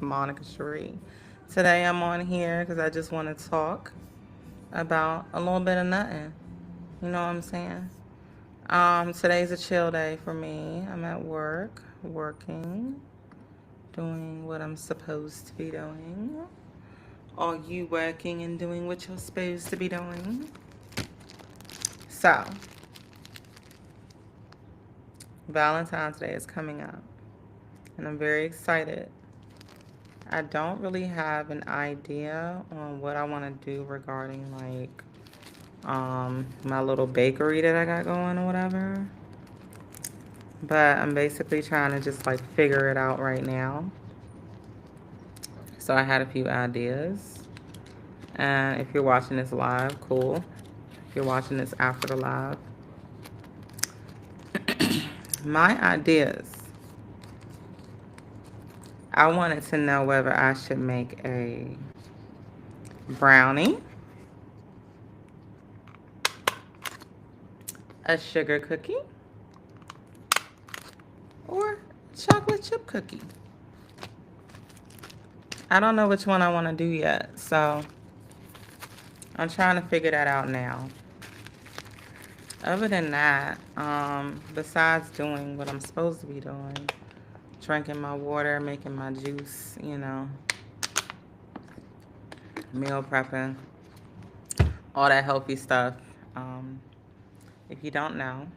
Monica Cherie. Today I'm on here because I just want to talk about a little bit of nothing. You know what I'm saying? Today's a chill day for me. I'm at work, working, doing what I'm supposed to be doing. Are you working and doing what you're supposed to be doing? So, Valentine's Day is coming up, and I'm very excited. I don't really have an idea on what I want to do regarding my little bakery that I got going or whatever. But I'm basically trying to just like figure it out right now. So I had a few ideas. And if you're watching this live, cool. If you're watching this after the live, my ideas. I wanted to know whether I should make a brownie, a sugar cookie, or chocolate chip cookie. I don't know which one I want to do yet, so I'm trying to figure that out now. Other than that, besides doing what I'm supposed to be doing, drinking my water, making my juice, meal prepping, all that healthy stuff. Um, if you don't know,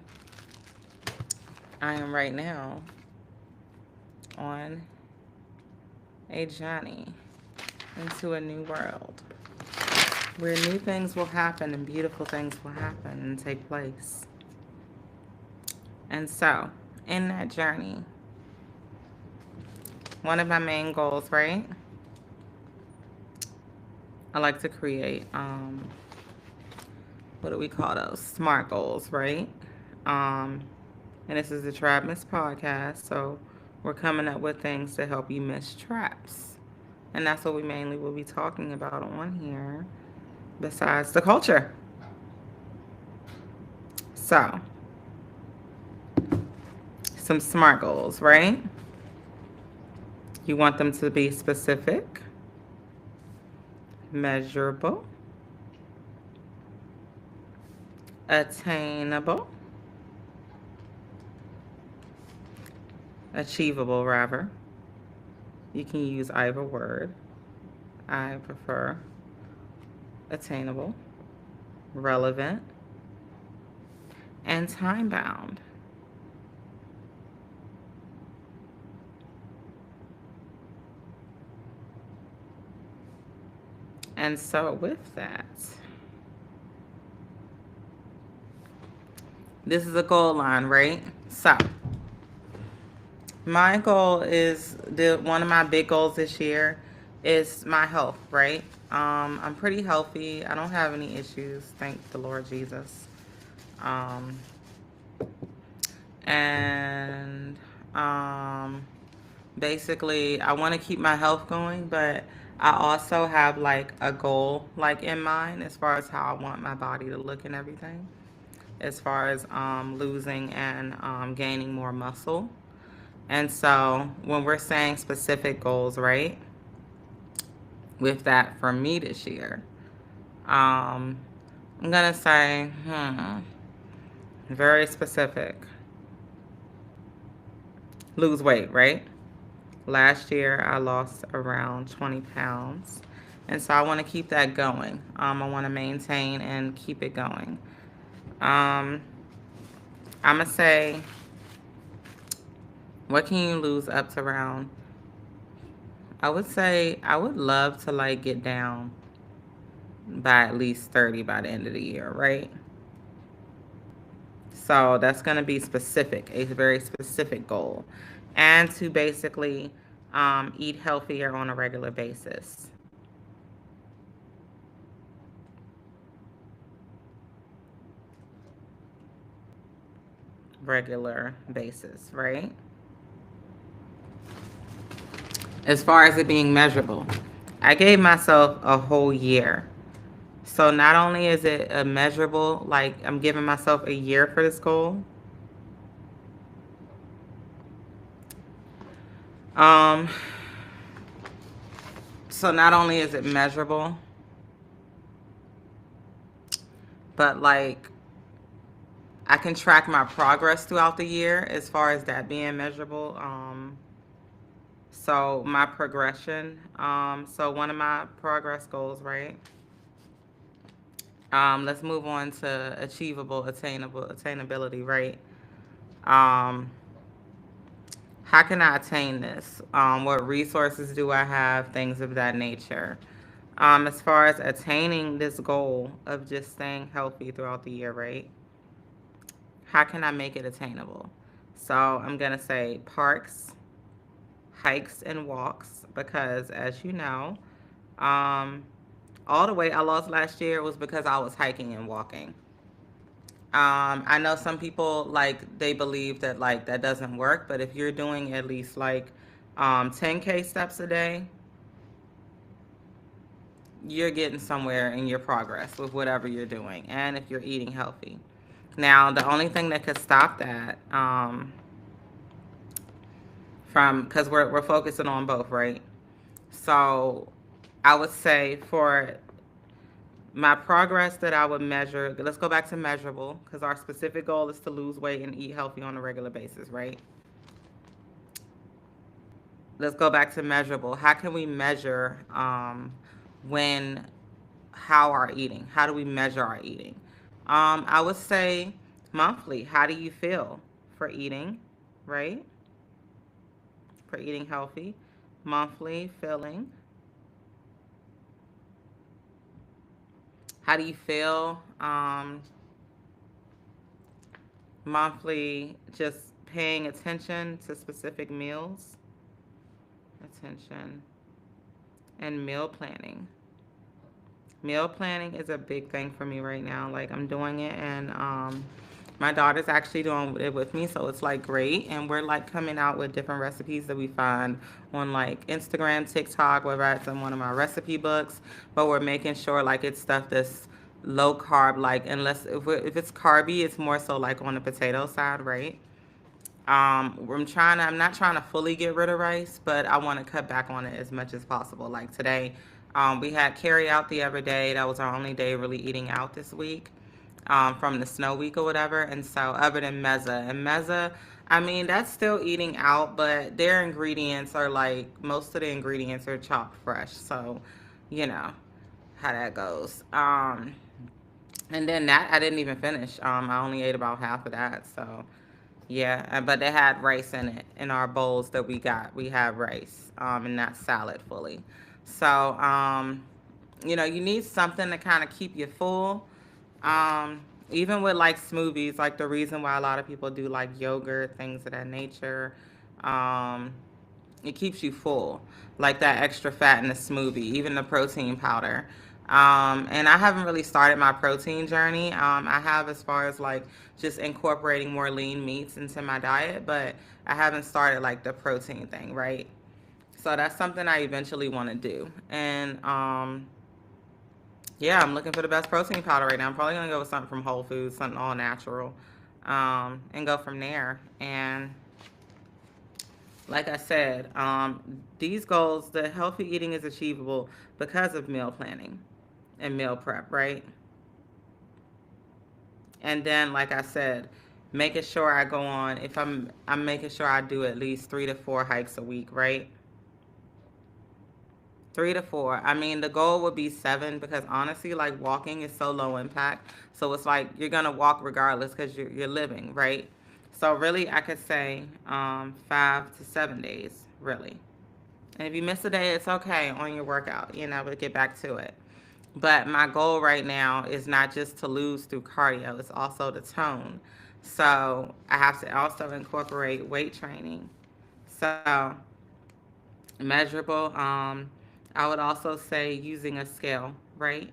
I am right now on a journey into a new world where new things will happen and beautiful things will happen and take place. And so, in that journey, one of my main goals, right? I like to create, what do we call those? SMART goals, right? Um, and this is the Trap Miss podcast, so we're coming up with things to help you miss traps. And that's what we mainly will be talking about on here, besides the culture. So, some SMART goals, right? You want them to be specific, measurable, attainable, achievable, rather. You can use either word. I prefer attainable, relevant, and time bound. And so, with that, this is a goal line, right? So, my goal is one of my big goals this year is my health, right? I'm pretty healthy. I don't have any issues, thank the Lord Jesus. Um, and basically, I want to keep my health going, but I also have like a goal like in mind as far as how I want my body to look and everything, as far as losing and gaining more muscle. And so when we're saying specific goals, right, with that for me this year, um, I'm going to say, very specific. Lose weight, right? Last year, I lost around 20 pounds. And so I want to keep that going. I want to maintain and keep it going. Um, I'm going to say, what can you lose up to around? I would say I would love to like get down by at least 30 by the end of the year, right? So that's going to be specific, a very specific goal. And to basically eat healthier on a regular basis, right? As far as it being measurable, I gave myself a whole year. So not only is it a measurable, like I'm giving myself a year for this goal, um, So not only is it measurable, but like I can track my progress throughout the year as far as that being measurable. So my progression. So one of my progress goals, right? Let's move on to attainability, right? Um, how can I attain this? What resources do I have? Things of that nature. As far as attaining this goal of just staying healthy throughout the year, right? How can I make it attainable? So I'm going to say parks, hikes, and walks because, as you know, um, all the weight I lost last year was because I was hiking and walking. I know some people like they believe that like that doesn't work, but if you're doing at least like 10K steps a day, you're getting somewhere in your progress with whatever you're doing, and if you're eating healthy. Now, the only thing that could stop that from because we're focusing on both, right? So, I would say for my progress that I would measure, let's go back to measurable because our specific goal is to lose weight and eat healthy on a regular basis, right? Let's go back to measurable. How can we measure when how our eating? How do we measure our eating? I would say monthly. How do you feel for eating, right? For eating healthy. Monthly feeling. How do you feel? Monthly, just paying attention to specific meals, attention, and meal planning. Meal planning is a big thing for me right now. Like I'm doing it, and my daughter's actually doing it with me, so it's like great. And we're like coming out with different recipes that we find on like Instagram, TikTok, whether it's in one of my recipe books. But we're making sure like it's stuff that's low carb, like unless if it's carby, it's more so like on the potato side, right? I'm not trying to fully get rid of rice, but I want to cut back on it as much as possible. Like today, we had carry out the other day. That was our only day really eating out this week, from the snow week or whatever. And so other than mezza and mezza, I mean, that's still eating out, but their ingredients are like, most of the ingredients are chopped fresh. So, you know how that goes. And then that I didn't even finish. I only ate about half of that. So, yeah, but they had rice in it in our bowls that we got. We had rice, and not salad fully. So, you need something to kind of keep you full. Even with like smoothies, like the reason why a lot of people do like yogurt, things of that nature. Um, it keeps you full, like that extra fat in the smoothie, even the protein powder. And I haven't really started my protein journey. I have as far as like just incorporating more lean meats into my diet, but I haven't started like the protein thing, right? So that's something I eventually want to do. And yeah, I'm looking for the best protein powder right now. I'm probably gonna go with something from Whole Foods, something all natural, and go from there. And like I said, these goals, the healthy eating is achievable because of meal planning and meal prep, right? And then, like I said, making sure I go on. If I'm making sure I do at least 3 to 4 hikes a week, right? 3 to 4. I mean, the goal would be 7 because honestly, like walking is so low impact. So it's like you're gonna walk regardless because you're living, right? So really, I could say 5 to 7 days, really. And if you miss a day, it's okay on your workout, but get back to it. But my goal right now is not just to lose through cardio, it's also to tone. So I have to also incorporate weight training. So measurable. I would also say using a scale, right?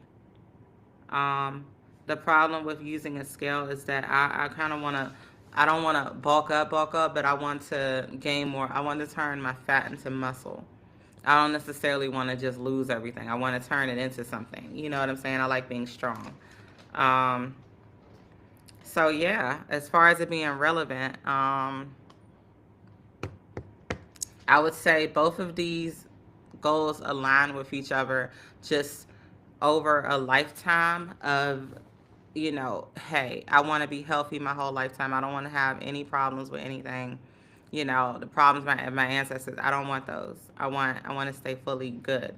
Um, the problem with using a scale is that I kind of want to, I don't want to bulk up, but I want to gain more. I want to turn my fat into muscle. I don't necessarily want to just lose everything. I want to turn it into something. You know what I'm saying? I like being strong. Um, so yeah, as far as it being relevant, I would say both of these goals align with each other just over a lifetime of, hey, I want to be healthy my whole lifetime. I don't want to have any problems with anything. The problems my ancestors, I don't want those. I want to stay fully good.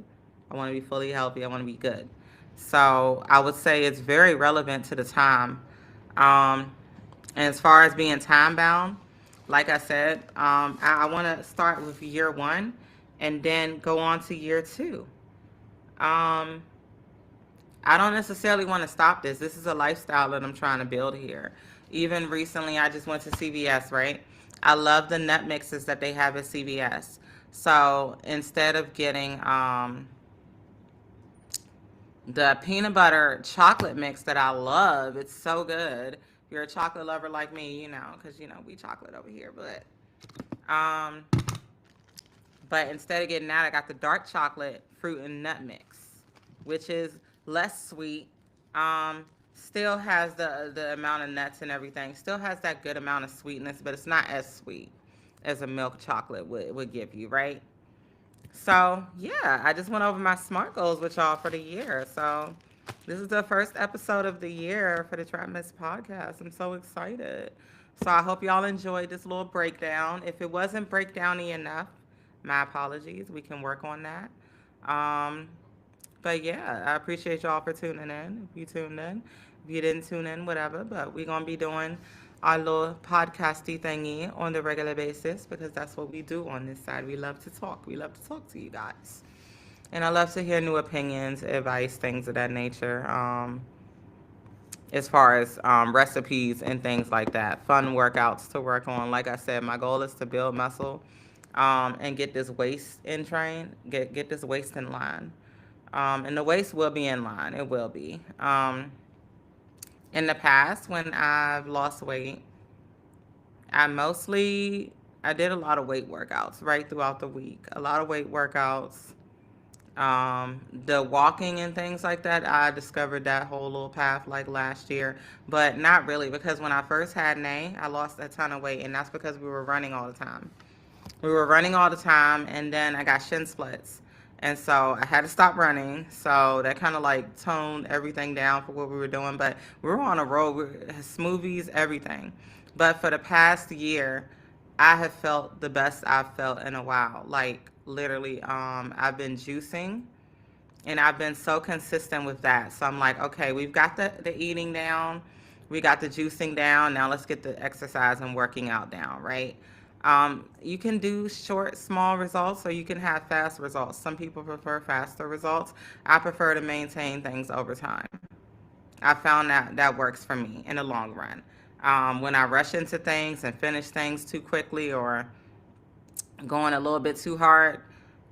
I want to be fully healthy. I want to be good. So I would say it's very relevant to the time. Um, and as far as being time bound, like I said, I want to start with year one and then go on to year two. Um, I don't necessarily want to stop this. This is a lifestyle that I'm trying to build here. Even recently, I just went to CVS, right? I love the nut mixes that they have at CVS. So instead of getting the peanut butter chocolate mix that I love, it's so good. If you're a chocolate lover like me, because we chocolate over here. Um, but instead of getting that, I got the dark chocolate fruit and nut mix, which is less sweet. Still has the amount of nuts and everything. Still has that good amount of sweetness, but it's not as sweet as a milk chocolate would give you, right? So yeah, I just went over my SMART goals with y'all for the year. So this is the first episode of the year for the Trap Miss podcast. I'm so excited. So I hope y'all enjoyed this little breakdown. If it wasn't breakdowny enough, my apologies. We can work on that. Um, but yeah, I appreciate y'all for tuning in. If you tuned in, if you didn't tune in, whatever. But we're gonna be doing our little podcasty thingy on the regular basis because that's what we do on this side. We love to talk. We love to talk to you guys, and I love to hear new opinions, advice, things of that nature. As far as recipes and things like that, fun workouts to work on. Like I said, my goal is to build muscle and get this waist in train, get this waist in line. And the waist will be in line. It will be. In the past, when I've lost weight, I did a lot of weight workouts right throughout the week. A lot of weight workouts. The walking and things like that, I discovered that whole little path like last year, but not really because when I first had Nay, I lost a ton of weight, and that's because we were running all the time. We were running all the time, and then I got shin splits. And so I had to stop running. So that kind of like toned everything down for what we were doing. But we were on a road, smoothies, everything. But for the past year, I have felt the best I've felt in a while. Like literally, I've been juicing and I've been so consistent with that. So I'm like, okay, we've got the eating down, we got the juicing down. Now let's get the exercise and working out down, right? You can do short, small results, or you can have fast results. Some people prefer faster results. I prefer to maintain things over time. I found that works for me in the long run. When I rush into things and finish things too quickly or going a little bit too hard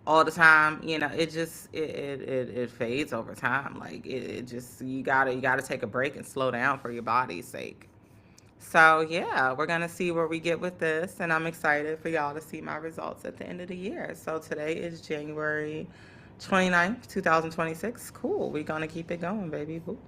all the time, it just it fades over time. Like it just you gotta take a break and slow down for your body's sake. So yeah, we're gonna see where we get with this, and I'm excited for y'all to see my results at the end of the year. So today is January 29th, 2026. Cool. We're gonna keep it going, baby. Boo.